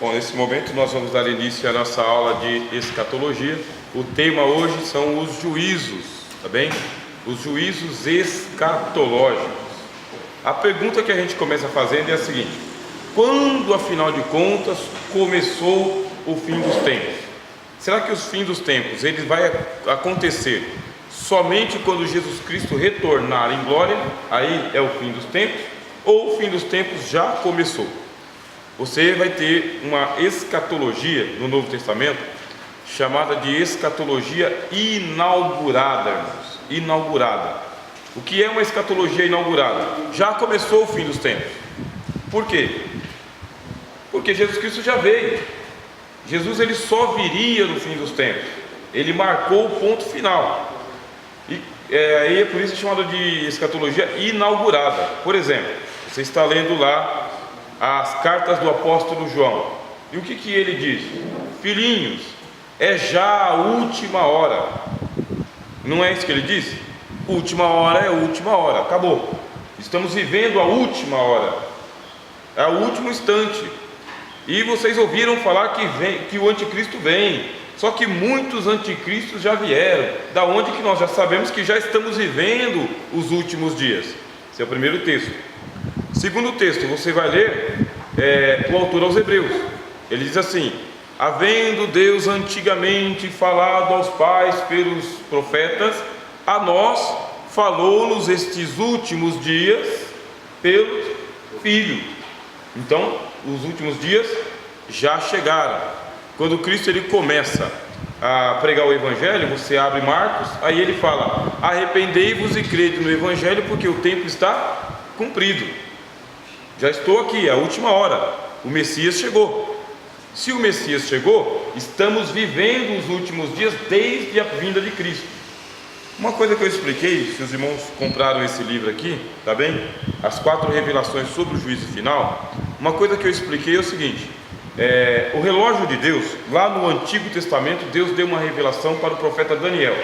Bom, nesse momento nós vamos dar início à nossa aula de escatologia. O tema hoje são os juízos, tá bem? Os juízos escatológicos. A pergunta que a gente começa fazendo é a seguinte: quando, afinal de contas, começou o fim dos tempos? Será que os fins dos tempos ele vai acontecer somente quando Jesus Cristo retornar em glória? Aí é o fim dos tempos? Ou o fim dos tempos já começou? Você vai ter uma escatologia no Novo Testamento chamada de escatologia inaugurada, irmãos. Inaugurada. O que é uma escatologia inaugurada? Já começou o fim dos tempos. Por quê? Porque Jesus Cristo já veio. Jesus ele só viria no fim dos tempos. Ele marcou o ponto final. E aí é por isso chamado de escatologia inaugurada. Por exemplo, você está lendo lá as cartas do apóstolo João. E o que ele diz? Filhinhos, é já a última hora. Não é isso que ele diz? Última hora é última hora, acabou. Estamos vivendo a última hora, é o último instante. E vocês ouviram falar que o anticristo vem. Só que muitos anticristos já vieram. Da onde que nós já sabemos que já estamos vivendo os últimos dias. Esse é o primeiro texto. Segundo texto, você vai ler o autor aos Hebreus. Ele diz assim: havendo Deus antigamente falado aos pais pelos profetas, a nós falou-nos estes últimos dias pelo Filho. Então, os últimos dias já chegaram. Quando Cristo ele começa a pregar o Evangelho, você abre Marcos, aí ele fala: arrependei-vos e crede no Evangelho, porque o tempo está cumprido. Já estou aqui, é a última hora. O Messias chegou. Se o Messias chegou, estamos vivendo os últimos dias desde a vinda de Cristo. Uma coisa que eu expliquei, se os irmãos compraram esse livro aqui, tá bem? As 4 revelações sobre o juízo final. Uma coisa que eu expliquei é o seguinte: o relógio de Deus, lá no Antigo Testamento, Deus deu uma revelação para o profeta Daniel,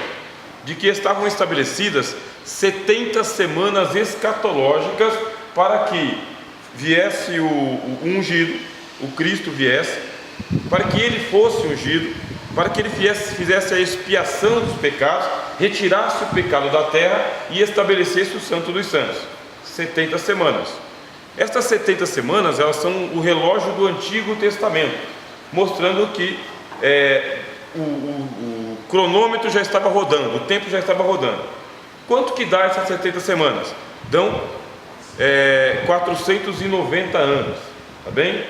de que estavam estabelecidas 70 semanas escatológicas para que viesse o ungido, o Cristo viesse, para que ele fosse ungido, para que ele fizesse a expiação dos pecados, retirasse o pecado da terra e estabelecesse o Santo dos Santos. 70 semanas. Estas 70 semanas, elas são o relógio do Antigo Testamento, mostrando que o cronômetro já estava rodando, o tempo já estava rodando. Quanto que dá essas 70 semanas? Dão 490 anos, tá bem?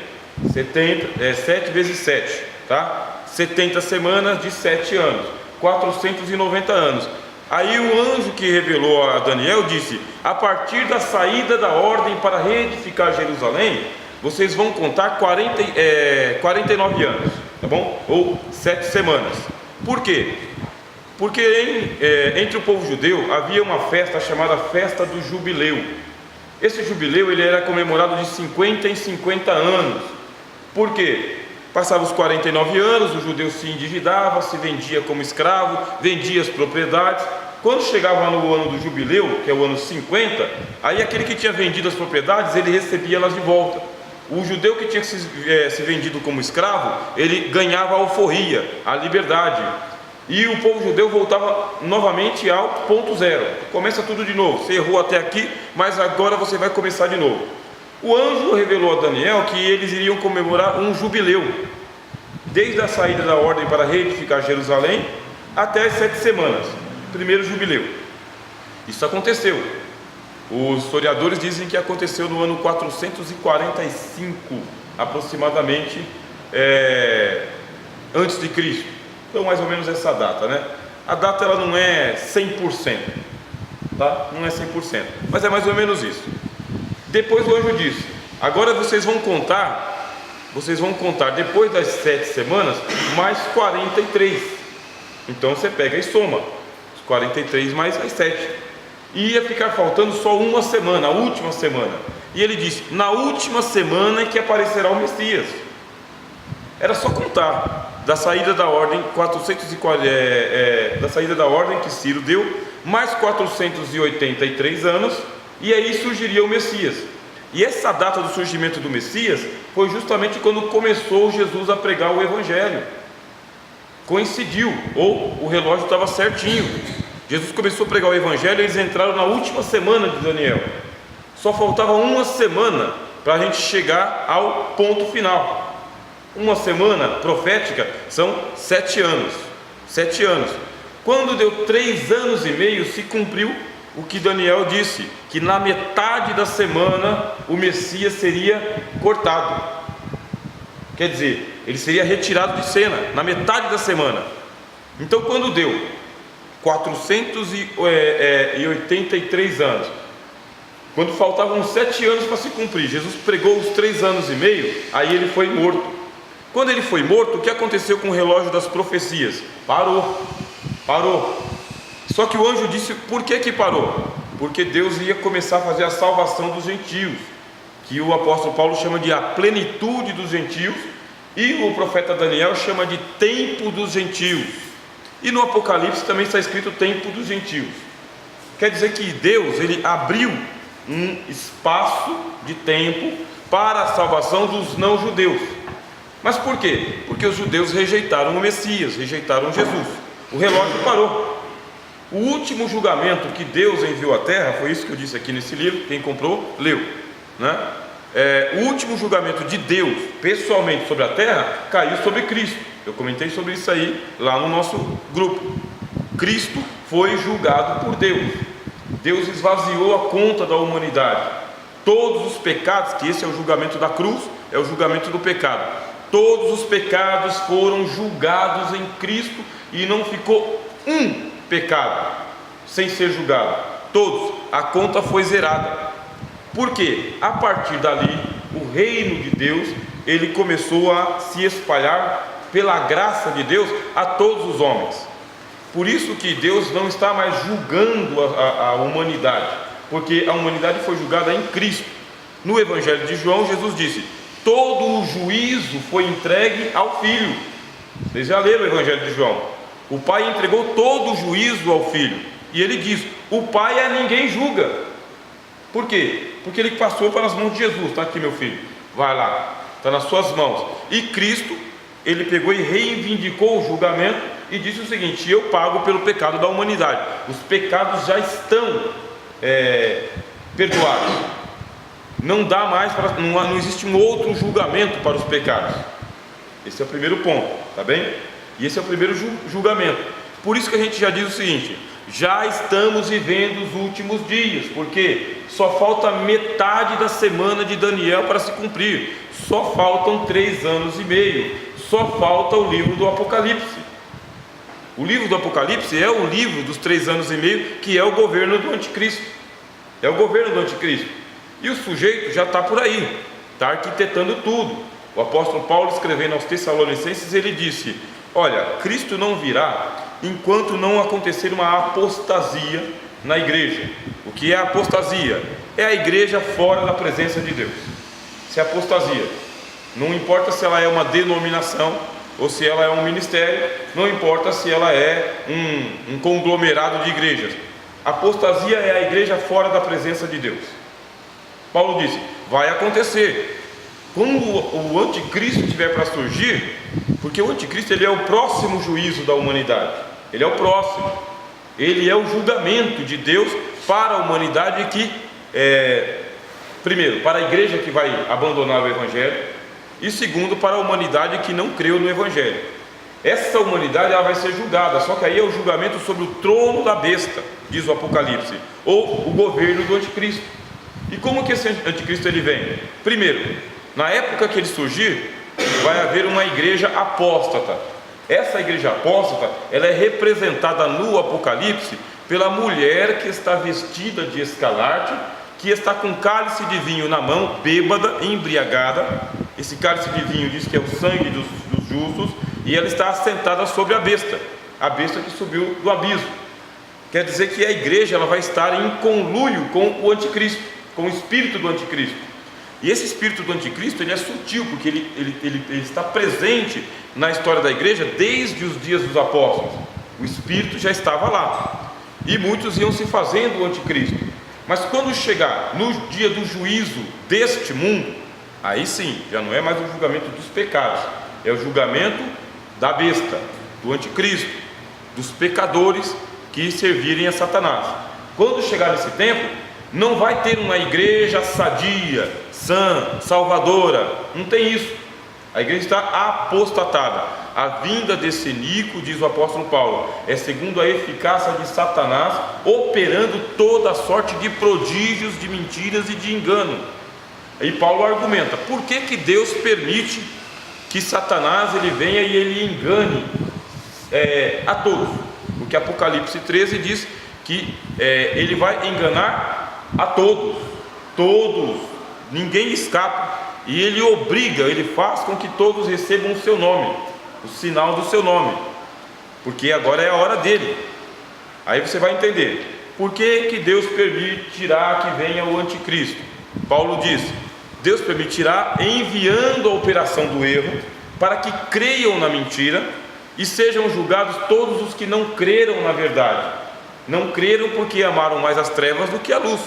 7 vezes 7, tá? 70 semanas de 7 anos, 490 anos. Aí o anjo que revelou a Daniel disse: a partir da saída da ordem para reedificar Jerusalém, vocês vão contar 49 anos, tá bom? Ou 7 semanas. Por quê? Porque entre o povo judeu havia uma festa chamada Festa do Jubileu. Esse jubileu ele era comemorado de 50 em 50 anos. Por quê? Passava os 49 anos, o judeu se endividava, se vendia como escravo, vendia as propriedades. Quando chegava no ano do jubileu, que é o ano 50, aí aquele que tinha vendido as propriedades, ele recebia elas de volta. O judeu que tinha se vendido como escravo, ele ganhava a alforria, a liberdade. E o povo judeu voltava novamente ao ponto zero. Começa tudo de novo. Você errou até aqui, mas agora você vai começar de novo. O anjo revelou a Daniel que eles iriam comemorar um jubileu, desde a saída da ordem para reedificar Jerusalém até as 7 semanas. Primeiro jubileu. Isso aconteceu. Os historiadores dizem que aconteceu no ano 445, aproximadamente, antes de Cristo. Então, mais ou menos essa data, né? A data ela não é 100%, tá? Não é 100%, mas é mais ou menos isso. Depois o anjo disse: agora vocês vão contar depois das 7 semanas, mais 43. Então você pega e soma os 43 mais as 7. E ia ficar faltando só uma semana, a última semana. E ele disse: na última semana é que aparecerá o Messias. Era só contar da saída da ordem, da saída da ordem que Ciro deu, mais 483 anos, e aí surgiria o Messias. E essa data do surgimento do Messias foi justamente quando começou Jesus a pregar o Evangelho. Coincidiu, ou o relógio estava certinho. Jesus começou a pregar o Evangelho e eles entraram na última semana de Daniel. Só faltava uma semana para a gente chegar ao ponto final. Uma semana profética são 7 anos. 7 anos. Quando deu 3 anos e meio, se cumpriu o que Daniel disse, que na metade da semana o Messias seria cortado. Quer dizer, ele seria retirado de cena na metade da semana. Então, quando deu 483 anos, quando faltavam 7 anos para se cumprir, Jesus pregou os 3 anos e meio, aí ele foi morto. Quando ele foi morto, o que aconteceu com o relógio das profecias? Parou. Só que o anjo disse, por que parou? Porque Deus ia começar a fazer a salvação dos gentios, que o apóstolo Paulo chama de a plenitude dos gentios, e o profeta Daniel chama de tempo dos gentios. E no Apocalipse também está escrito tempo dos gentios. Quer dizer que Deus, ele abriu um espaço de tempo para a salvação dos não-judeus. Mas por quê? Porque os judeus rejeitaram o Messias, rejeitaram Jesus. O relógio parou. O último julgamento que Deus enviou à terra, foi isso que eu disse aqui nesse livro, quem comprou, leu, né? O último julgamento de Deus, pessoalmente, sobre a terra, caiu sobre Cristo. Eu comentei sobre isso aí, lá no nosso grupo. Cristo foi julgado por Deus. Deus esvaziou a conta da humanidade. Todos os pecados, que esse é o julgamento da cruz, é o julgamento do pecado. Todos os pecados foram julgados em Cristo e não ficou um pecado sem ser julgado. Todos, a conta foi zerada. Por quê? A partir dali, o reino de Deus, ele começou a se espalhar pela graça de Deus a todos os homens. Por isso que Deus não está mais julgando a humanidade, porque a humanidade foi julgada em Cristo. No Evangelho de João, Jesus disse, todo o juízo foi entregue ao Filho. Vocês já leram o Evangelho de João? O Pai entregou todo o juízo ao Filho. E ele diz, o Pai a ninguém julga. Por quê? Porque ele passou pelas mãos de Jesus. Está aqui, meu filho, vai lá, está nas suas mãos. E Cristo, ele pegou e reivindicou o julgamento e disse o seguinte, eu pago pelo pecado da humanidade. Os pecados já estão perdoados. Não dá mais, não existe um outro julgamento para os pecados. Esse é o primeiro ponto, tá bem? E esse é o primeiro julgamento. Por isso que a gente já diz o seguinte, já estamos vivendo os últimos dias, porque só falta metade da semana de Daniel para se cumprir, só faltam 3 anos e meio, só falta o livro do Apocalipse. O livro do Apocalipse é o livro dos 3 anos e meio, que é o governo do anticristo. É o governo do anticristo. E o sujeito já está por aí, está arquitetando tudo. O apóstolo Paulo, escrevendo aos Tessalonicenses, ele disse, olha, Cristo não virá enquanto não acontecer uma apostasia na igreja. O que é a apostasia? É a igreja fora da presença de Deus. Isso é apostasia. Não importa se ela é uma denominação ou se ela é um ministério, não importa se ela é um conglomerado de igrejas. Apostasia é a igreja fora da presença de Deus. Paulo disse, vai acontecer. Quando o anticristo estiver para surgir, porque o anticristo ele é o próximo juízo da humanidade, ele é o próximo, ele é o julgamento de Deus para a humanidade que, primeiro, para a igreja que vai abandonar o Evangelho, e segundo, para a humanidade que não creu no Evangelho. Essa humanidade ela vai ser julgada, só que aí é o julgamento sobre o trono da besta, diz o Apocalipse, ou o governo do anticristo. E como que esse anticristo ele vem? Primeiro, na época que ele surgir, vai haver uma igreja apóstata. Essa igreja apóstata, ela é representada no Apocalipse pela mulher que está vestida de escarlate, que está com cálice de vinho na mão, bêbada, embriagada. Esse cálice de vinho diz que é o sangue dos justos, e ela está assentada sobre a besta que subiu do abismo. Quer dizer que a igreja ela vai estar em conluio com o anticristo, com o espírito do anticristo. E esse espírito do anticristo ele é sutil, porque ele está presente na história da igreja desde os dias dos apóstolos. O espírito já estava lá, e muitos iam se fazendo o anticristo. Mas quando chegar no dia do juízo deste mundo, aí sim, já não é mais o julgamento dos pecados, é o julgamento da besta, do anticristo, dos pecadores que servirem a Satanás. Quando chegar nesse tempo, não vai ter uma igreja sadia, sã, salvadora, não tem isso. A igreja está apostatada. A vinda desse Nico, diz o apóstolo Paulo, é segundo a eficácia de Satanás, operando toda sorte de prodígios, de mentiras e de engano. Aí Paulo argumenta, por que Deus permite que Satanás ele venha e ele engane a todos? Porque Apocalipse 13 diz que ele vai enganar a todos, ninguém escapa, e ele obriga, ele faz com que todos recebam o seu nome, o sinal do seu nome, porque agora é a hora dele. Aí você vai entender por que Deus permitirá que venha o anticristo. Paulo diz, Deus permitirá enviando a operação do erro, para que creiam na mentira e sejam julgados todos os que não creram na verdade. Não creram porque amaram mais as trevas do que a luz.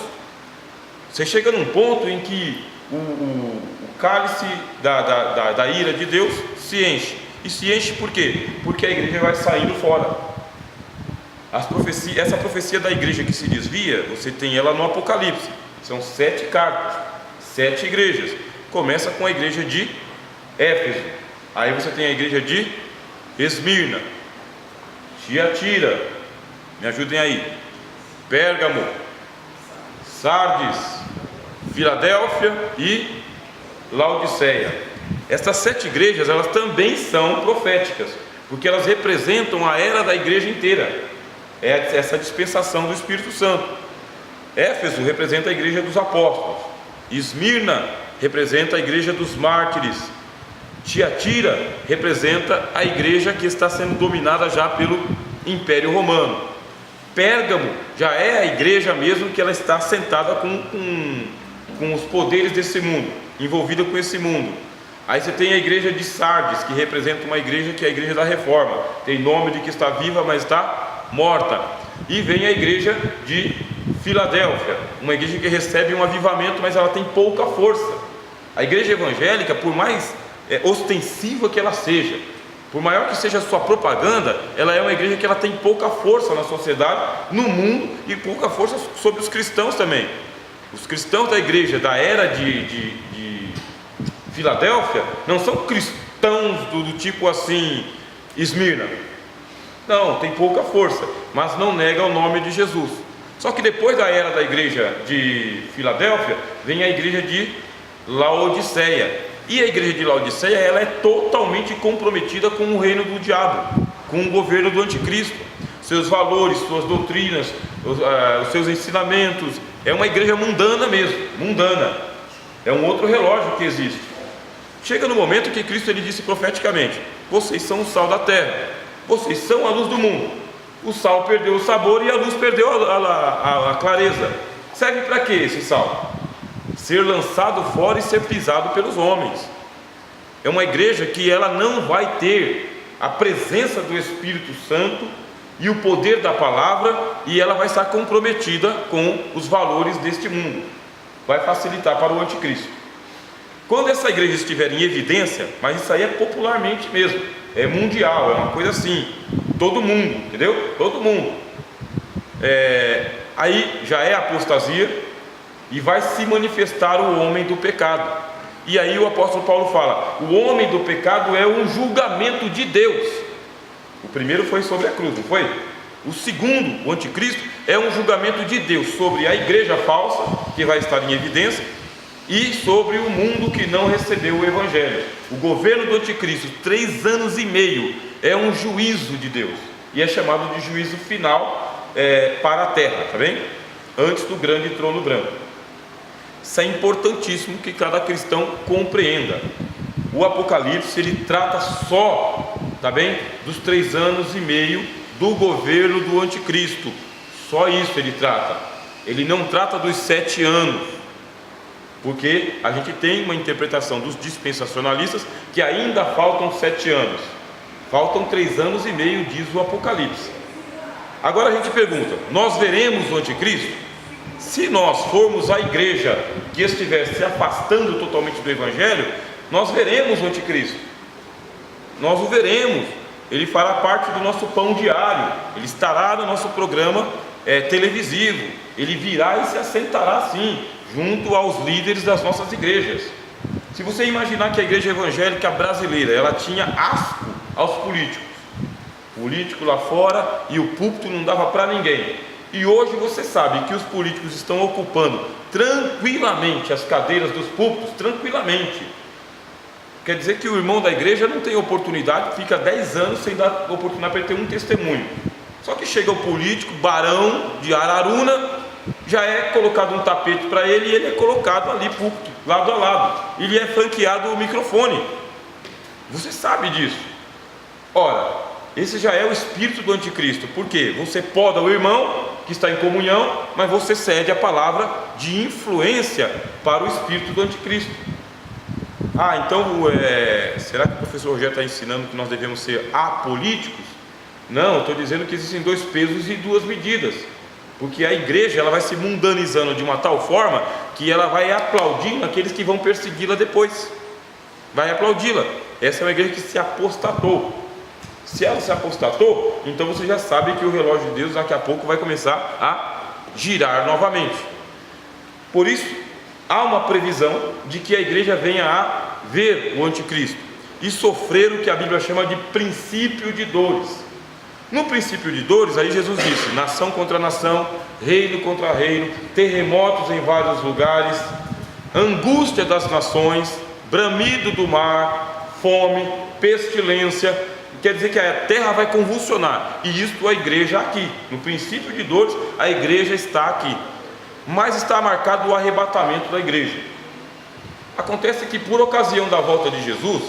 Você chega num ponto em que o cálice da ira de Deus se enche. E se enche por quê? Porque a igreja vai saindo fora. Essa profecia da igreja que se desvia, você tem ela no Apocalipse. São 7 cartas, 7 igrejas. Começa com a igreja de Éfeso. Aí você tem a igreja de Esmirna, Tiatira, me ajudem aí, Pérgamo, Sardes, Filadélfia e Laodiceia. Essas 7 igrejas, elas também são proféticas, porque elas representam a era da igreja inteira, é essa dispensação do Espírito Santo. Éfeso representa a igreja dos apóstolos, Esmirna representa a igreja dos mártires, Tiatira representa a igreja que está sendo dominada já pelo Império Romano. Pérgamo já é a igreja mesmo que ela está sentada com os poderes desse mundo, envolvida com esse mundo. Aí você tem a igreja de Sardes, que representa uma igreja que é a igreja da reforma, tem nome de que está viva, mas está morta. E vem a igreja de Filadélfia, uma igreja que recebe um avivamento, mas ela tem pouca força. A igreja evangélica, por mais ostensiva que ela seja, por maior que seja a sua propaganda, ela é uma igreja que ela tem pouca força na sociedade, no mundo, e pouca força sobre os cristãos também. Os cristãos da igreja da era de Filadélfia não são cristãos do tipo assim, Esmirna. Não, tem pouca força, mas não nega o nome de Jesus. Só que depois da era da igreja de Filadélfia, vem a igreja de Laodiceia. E a igreja de Laodiceia, ela é totalmente comprometida com o reino do diabo, com o governo do anticristo, seus valores, suas doutrinas, os seus ensinamentos. É uma igreja mundana mesmo, mundana. É um outro relógio que existe. Chega no momento que Cristo ele disse profeticamente: vocês são o sal da terra, vocês são a luz do mundo. O sal perdeu o sabor e a luz perdeu a clareza. Serve para quê esse sal? Ser lançado fora e ser pisado pelos homens. É uma igreja que ela não vai ter a presença do Espírito Santo e o poder da palavra, e ela vai estar comprometida com os valores deste mundo. Vai facilitar para o anticristo. Quando essa igreja estiver em evidência, mas isso aí é popularmente mesmo, é mundial, é uma coisa assim, todo mundo, entendeu? Todo mundo. Aí já é apostasia, e vai se manifestar o homem do pecado. E aí o apóstolo Paulo fala: o homem do pecado é um julgamento de Deus. O primeiro foi sobre a cruz, não foi? O segundo, o anticristo, é um julgamento de Deus sobre a igreja falsa, que vai estar em evidência, e sobre o mundo que não recebeu o evangelho. O governo do anticristo, 3 anos e meio, é um juízo de Deus, e é chamado de juízo final para a terra, tá bem? Antes do grande trono branco. Isso é importantíssimo que cada cristão compreenda. O Apocalipse ele trata só, tá bem, dos 3 anos e meio do governo do anticristo. Só isso ele trata. Ele não trata dos 7 anos, porque a gente tem uma interpretação dos dispensacionalistas que ainda faltam 7 anos. Faltam 3 anos e meio, diz o Apocalipse. Agora a gente pergunta: nós veremos o anticristo? Se nós formos a igreja que estivesse se afastando totalmente do Evangelho, nós veremos o anticristo, nós o veremos, ele fará parte do nosso pão diário, ele estará no nosso programa televisivo, ele virá e se assentará sim, junto aos líderes das nossas igrejas. Se você imaginar que a igreja evangélica brasileira, ela tinha asco aos políticos, político lá fora, e o púlpito não dava para ninguém, e hoje você sabe que os políticos estão ocupando tranquilamente as cadeiras dos púlpitos, tranquilamente, quer dizer que o irmão da igreja não tem oportunidade, fica 10 anos sem dar oportunidade para ele ter um testemunho. Só que chega o político, barão de Araruna, já é colocado um tapete para ele e ele é colocado ali, púlpito, lado a lado, e lhe é franqueado o microfone. Você sabe disso. Ora, esse já é o espírito do anticristo, porque você poda o irmão que está em comunhão, mas você cede a palavra de influência para o espírito do anticristo. Então, será que o professor Rogério está ensinando que nós devemos ser apolíticos? Não, eu estou dizendo que existem 2 pesos e 2 medidas, porque a igreja ela vai se mundanizando de uma tal forma que ela vai aplaudindo aqueles que vão persegui-la depois, vai aplaudi-la. Essa é uma igreja que se apostatou. Se ela se apostatou, então você já sabe que o relógio de Deus daqui a pouco vai começar a girar novamente. Por isso, há uma previsão de que a igreja venha a ver o anticristo e sofrer o que a Bíblia chama de princípio de dores. No princípio de dores, aí Jesus disse: nação contra nação, reino contra reino, terremotos em vários lugares, angústia das nações, bramido do mar, fome, pestilência. Quer dizer que a terra vai convulsionar, e isto a igreja aqui, no princípio de dores, a igreja está aqui, mas está marcado o arrebatamento da igreja. Acontece que por ocasião da volta de Jesus,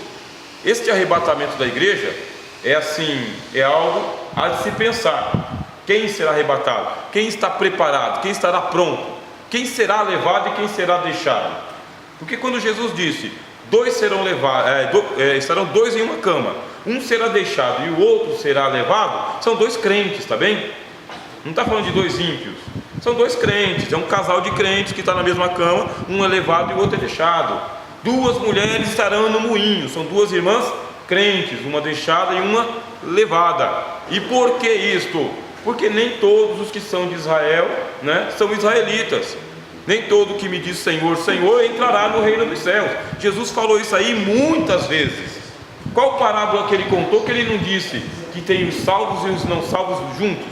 este arrebatamento da igreja é algo a de se pensar. Quem será arrebatado? Quem está preparado? Quem estará pronto? Quem será levado e quem será deixado? Porque quando Jesus disse: estarão 2 em uma cama, um será deixado e o outro será levado, são 2 crentes, tá bem? Não está falando de 2 ímpios, são 2 crentes, é um casal de crentes que está na mesma cama, um é levado e o outro é deixado. 2 mulheres estarão no moinho, são 2 irmãs crentes, uma deixada e uma levada. E por que isto? Porque nem todos os que são de Israel, são israelitas. Nem todo que me diz Senhor, Senhor entrará no reino dos céus. Jesus falou isso aí muitas vezes. Qual parábola que ele contou que ele não disse que tem os salvos e os não salvos juntos,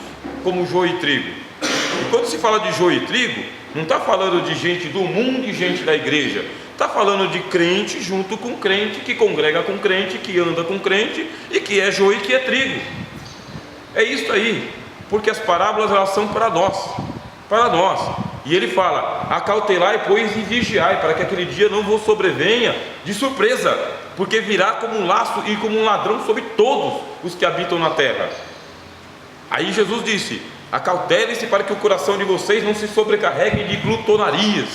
como joio e trigo? E quando se fala de joio e trigo, não está falando de gente do mundo e gente da igreja, está falando de crente junto com crente, que congrega com crente, que anda com crente, e que é joio e que é trigo. É isso aí, porque as parábolas elas são para nós, e ele fala: acautelai, pois, e vigiai, para que aquele dia não vos sobrevenha de surpresa, porque virá como um laço e como um ladrão sobre todos os que habitam na terra. Aí Jesus disse: acautelem-se para que o coração de vocês não se sobrecarregue de glutonarias,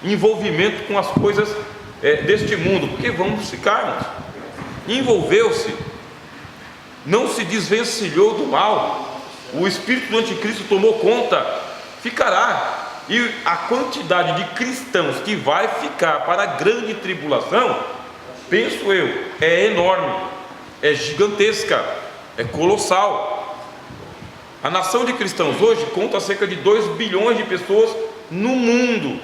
envolvimento com as coisas deste mundo, porque vamos ficar. Envolveu-se, não se desvencilhou do mal, o espírito do anticristo tomou conta, ficará. E a quantidade de cristãos que vai ficar para a grande tribulação, penso eu, é enorme, é gigantesca, é colossal. A nação de cristãos hoje conta cerca de 2 bilhões de pessoas no mundo.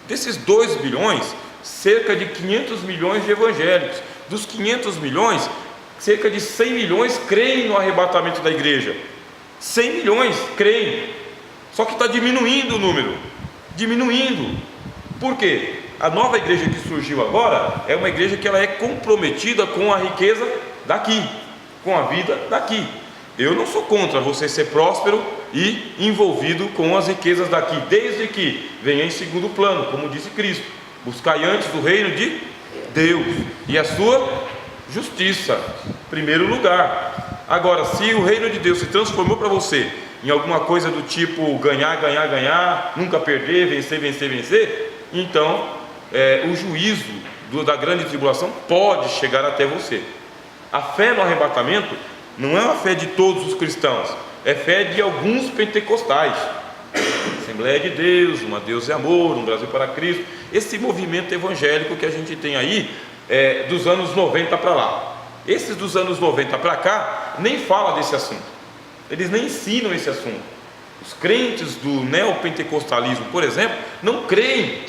Desses 2 bilhões, cerca de 500 milhões de evangélicos. Dos 500 milhões, cerca de 100 milhões creem no arrebatamento da igreja. 100 milhões creem. Só que está diminuindo o número. Diminuindo. Por quê? A nova igreja que surgiu agora é uma igreja que ela é comprometida com a riqueza daqui, com a vida daqui. Eu não sou contra você ser próspero e envolvido com as riquezas daqui, desde que venha em segundo plano, como disse Cristo: buscai antes o reino de Deus e a sua justiça, primeiro lugar. Agora, se o reino de Deus se transformou para você em alguma coisa do tipo ganhar, ganhar, ganhar, nunca perder, vencer, vencer, vencer, então o juízo da grande tribulação pode chegar até você. A fé no arrebatamento não é uma fé de todos os cristãos, é fé de alguns pentecostais. Assembleia de Deus, uma Deus e Amor, um Brasil para Cristo, esse movimento evangélico que a gente tem aí, dos anos 90 para lá. Esses dos anos 90 para cá, nem fala desse assunto, eles nem ensinam esse assunto. Os crentes do neopentecostalismo, por exemplo, não creem,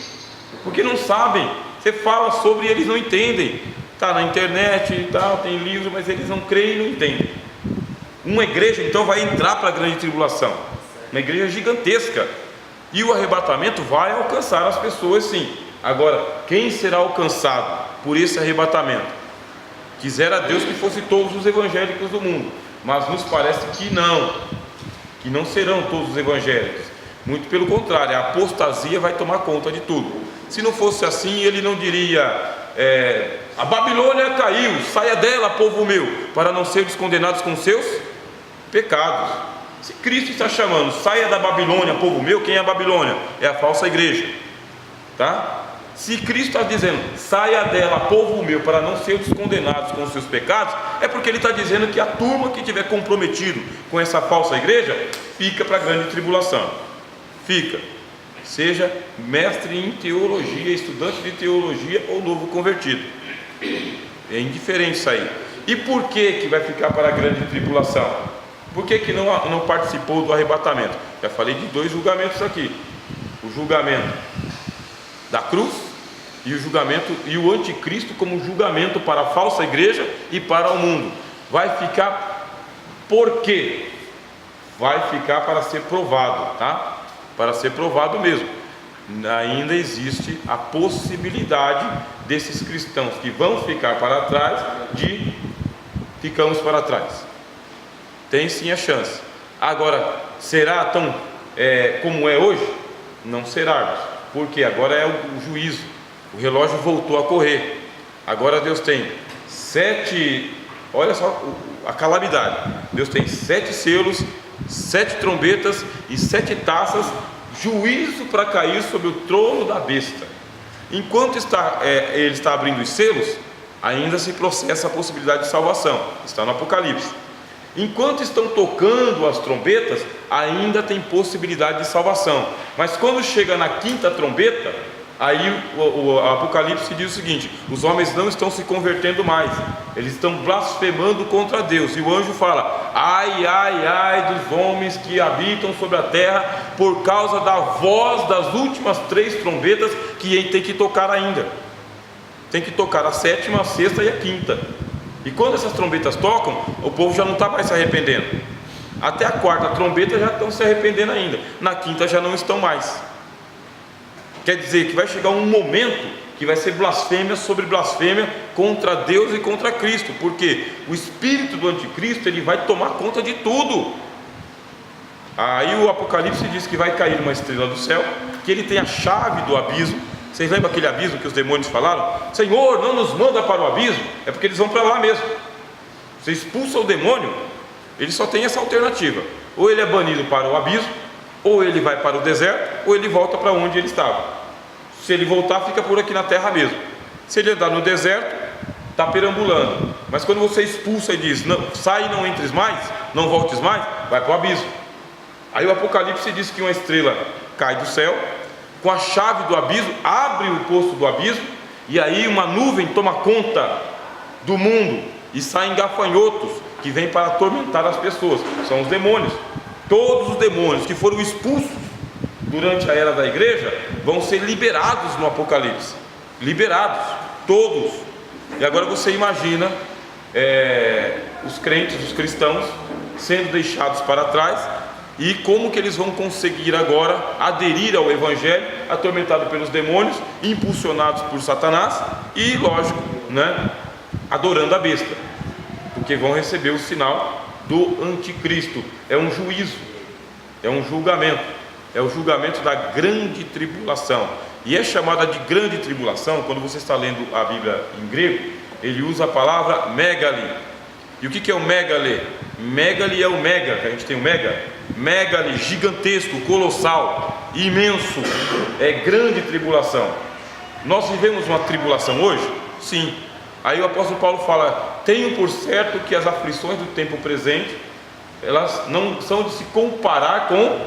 porque não sabem. Você fala sobre e eles não entendem. Está na internet e tal, tem livro, mas eles não creem e não entendem. Uma igreja então vai entrar para a grande tribulação, uma igreja gigantesca, e o arrebatamento vai alcançar as pessoas, sim. Agora, quem será alcançado por esse arrebatamento? Quisera Deus que fosse todos os evangélicos do mundo, mas nos parece que não serão todos os evangélicos. Muito pelo contrário, a apostasia vai tomar conta de tudo. Se não fosse assim, ele não diria: a Babilônia caiu, saia dela, povo meu, para não seres condenados com seus pecados. Se Cristo está chamando, saia da Babilônia, povo meu, quem é a Babilônia? É a falsa igreja, tá? Se Cristo está dizendo, saia dela, povo meu, para não seres condenados com os seus pecados, é porque ele está dizendo que a turma que estiver comprometido com essa falsa igreja, fica para a grande tribulação. Fica. Seja mestre em teologia, estudante de teologia ou novo convertido. É indiferente isso aí. E por que vai ficar para a grande tribulação? Por que não participou do arrebatamento? Já falei de 2 julgamentos aqui: o julgamento da cruz e o julgamento e o anticristo como julgamento para a falsa igreja e para o mundo. Vai ficar por quê? Vai ficar para ser provado, tá? Para ser provado mesmo. Ainda existe a possibilidade desses cristãos que vão ficar para trás de ficamos para trás. Tem sim a chance. Agora, será tão como é hoje? Não será, porque agora é o juízo. O relógio voltou a correr. Agora Deus tem 7, olha só a calamidade. Deus tem 7 selos, 7 trombetas e 7 taças, juízo para cair sobre o trono da besta. Enquanto ele está abrindo os selos, ainda se processa a possibilidade de salvação. Está no Apocalipse. Enquanto estão tocando as trombetas, ainda tem possibilidade de salvação. Mas quando chega na 5ª trombeta, aí o Apocalipse diz o seguinte: os homens não estão se convertendo mais, eles estão blasfemando contra Deus. E o anjo fala: ai, ai, ai dos homens que habitam sobre a terra, por causa da voz das últimas 3 trombetas que tem que tocar ainda. Tem que tocar a 7ª, a 6ª e a 5ª. E quando essas trombetas tocam, o povo já não está mais se arrependendo. Até a 4ª trombeta já estão se arrependendo ainda, na 5ª já não estão mais. Quer dizer que vai chegar um momento que vai ser blasfêmia sobre blasfêmia contra Deus e contra Cristo, porque o espírito do anticristo ele vai tomar conta de tudo. Aí o Apocalipse diz que vai cair uma estrela do céu, que ele tem a chave do abismo. Vocês lembram aquele abismo que os demônios falaram? Senhor, não nos manda para o abismo. É porque eles vão para lá mesmo. Você expulsa o demônio, ele só tem essa alternativa: ou ele é banido para o abismo, ou ele vai para o deserto, ou ele volta para onde ele estava. Se ele voltar, fica por aqui na terra mesmo. Se ele andar no deserto, está perambulando. Mas quando você expulsa e diz, não, sai e não entres mais, não voltes mais, vai para o abismo. Aí o Apocalipse diz que uma estrela cai do céu, com a chave do abismo, abre o poço do abismo, e aí uma nuvem toma conta do mundo, e saem gafanhotos, que vêm para atormentar as pessoas. São os demônios. Todos os demônios que foram expulsos durante a era da igreja, vão ser liberados no Apocalipse. Liberados, todos. E agora você imagina os crentes, os cristãos, sendo deixados para trás, e como que eles vão conseguir agora aderir ao Evangelho, atormentado pelos demônios, impulsionados por Satanás e, lógico, adorando a besta, porque vão receber o sinal do anticristo. É um juízo, é um julgamento, é o julgamento da grande tribulação. E é chamada de grande tribulação, quando você está lendo a Bíblia em grego, ele usa a palavra megali. E o que é o megale? Megali é o mega, que a gente tem o mega. Megali, gigantesco, colossal, imenso, é grande tribulação. Nós vivemos uma tribulação hoje? Sim. Aí o apóstolo Paulo fala: tenho por certo que as aflições do tempo presente, elas não são de se comparar com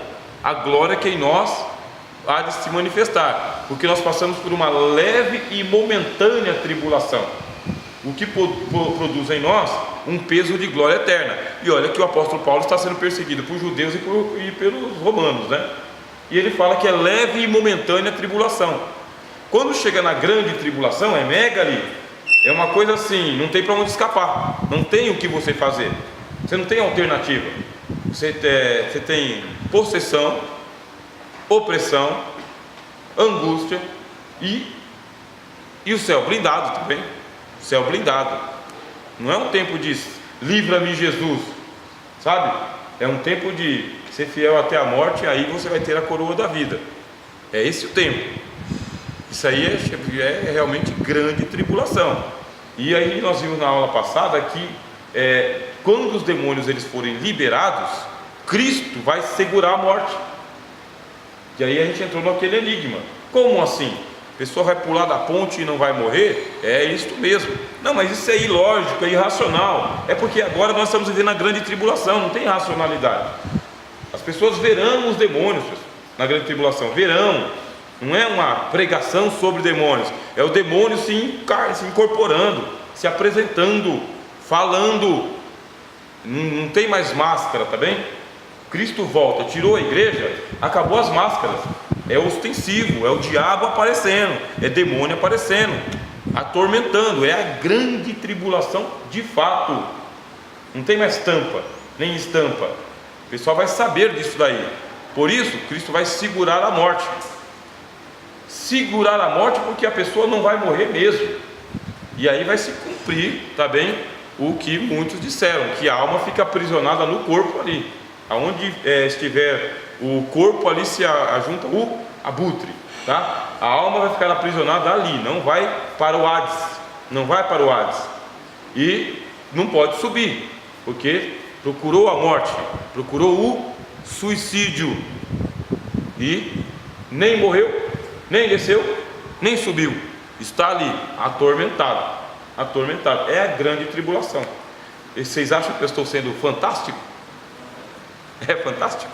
a glória que em nós há de se manifestar, porque nós passamos por uma leve e momentânea tribulação, o que produz em nós um peso de glória eterna. E olha que o apóstolo Paulo está sendo perseguido por judeus e pelos romanos, né? E ele fala que é leve e momentânea tribulação. Quando chega na grande tribulação, é mega ali, é uma coisa assim, não tem para onde escapar, não tem o que você fazer, você não tem alternativa. Você tem possessão, opressão, angústia e o céu blindado também. Céu blindado. Não é um tempo de livra-me Jesus, sabe? É um tempo de ser fiel até a morte, e aí você vai ter a coroa da vida. É esse o tempo. Isso aí é realmente grande tribulação. E aí nós vimos na aula passada que quando os demônios eles forem liberados, Cristo vai segurar a morte. E aí a gente entrou naquele enigma. Como assim? A pessoa vai pular da ponte e não vai morrer? É isso mesmo. Não, mas isso é ilógico, é irracional. É porque agora nós estamos vivendo a grande tribulação, não tem racionalidade. As pessoas verão os demônios na grande tribulação, verão. Não é uma pregação sobre demônios, é o demônio se incorporando, se apresentando, falando. Não tem mais máscara, tá bem? Cristo volta, tirou a igreja, acabou as máscaras. É ostensivo, é o diabo aparecendo, é demônio aparecendo, atormentando. É a grande tribulação de fato. Não tem mais tampa, nem estampa. O pessoal vai saber disso daí. Por isso, Cristo vai segurar a morte. Segurar a morte porque a pessoa não vai morrer mesmo. E aí vai se cumprir, tá bem, o que muitos disseram, que a alma fica aprisionada no corpo ali. Aonde estiver o corpo, ali se ajunta o abutre, tá? A alma vai ficar aprisionada ali, não vai para o Hades, não vai para o Hades, e não pode subir, porque procurou a morte, procurou o suicídio, e nem morreu, nem desceu, nem subiu, está ali, atormentado, atormentado. É a grande tribulação. E vocês acham que eu estou sendo fantástico? É fantástico?